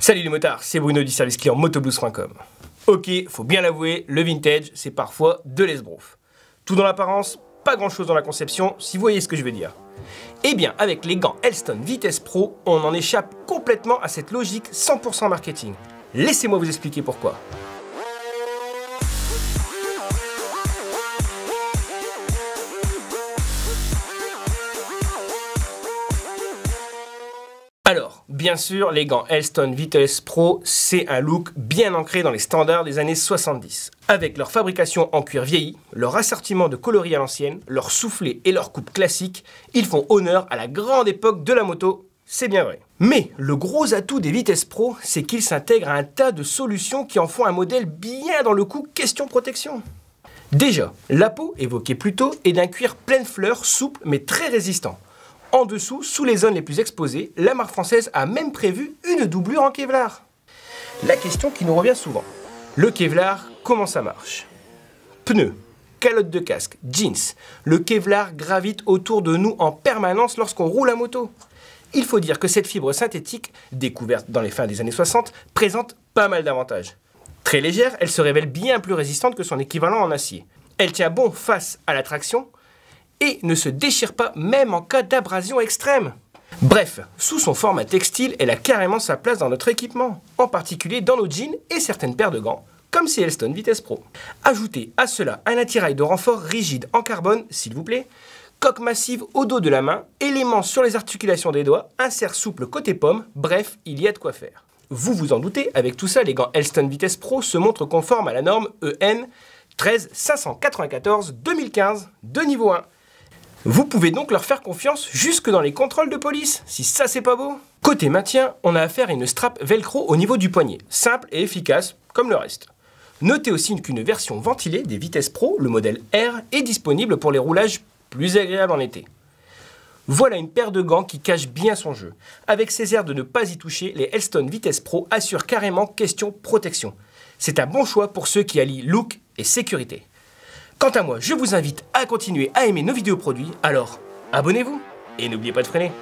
Salut les motards, c'est Bruno du service client motoblues.com. Ok, faut bien l'avouer, le vintage, c'est parfois de l'esbrouf. Tout dans l'apparence, pas grand chose dans la conception, si vous voyez ce que je veux dire. Eh bien, avec les gants Elston Vitesse Pro, on en échappe complètement à cette logique 100% marketing. Laissez-moi vous expliquer pourquoi. Alors, bien sûr, les gants Elston Vitesse Pro, c'est un look bien ancré dans les standards des années 70. Avec leur fabrication en cuir vieilli, leur assortiment de coloris à l'ancienne, leur soufflet et leur coupe classique, ils font honneur à la grande époque de la moto, c'est bien vrai. Mais le gros atout des Vitesse Pro, c'est qu'ils s'intègrent à un tas de solutions qui en font un modèle bien dans le coup question protection. Déjà, la peau, évoquée plus tôt, est d'un cuir pleine fleur, souple mais très résistant. En dessous, sous les zones les plus exposées, la marque française a même prévu une doublure en Kevlar. La question qui nous revient souvent. Le Kevlar, comment ça marche? Pneus, calotte de casque, jeans. Le Kevlar gravite autour de nous en permanence lorsqu'on roule à moto. Il faut dire que cette fibre synthétique, découverte dans les fins des années 60, présente pas mal d'avantages. Très légère, elle se révèle bien plus résistante que son équivalent en acier. Elle tient bon face à la traction et ne se déchire pas même en cas d'abrasion extrême. Bref, sous son format textile, elle a carrément sa place dans notre équipement, en particulier dans nos jeans et certaines paires de gants, comme ces Elston Vitesse Pro. Ajoutez à cela un attirail de renfort rigide en carbone, s'il vous plaît, coque massive au dos de la main, éléments sur les articulations des doigts, insert souple côté pomme, bref, il y a de quoi faire. Vous vous en doutez, avec tout ça, les gants Elston Vitesse Pro se montrent conformes à la norme EN 13594-2015 de niveau 1. Vous pouvez donc leur faire confiance jusque dans les contrôles de police, si ça c'est pas beau. Côté maintien, on a affaire à une strap velcro au niveau du poignet, simple et efficace comme le reste. Notez aussi qu'une version ventilée des Vitesse Pro, le modèle R, est disponible pour les roulages plus agréables en été. Voilà une paire de gants qui cache bien son jeu. Avec ses airs de ne pas y toucher, les Elston Vitesse Pro assurent carrément question protection. C'est un bon choix pour ceux qui allient look et sécurité. Quant à moi, je vous invite à continuer à aimer nos vidéos produits, alors abonnez-vous et n'oubliez pas de freiner.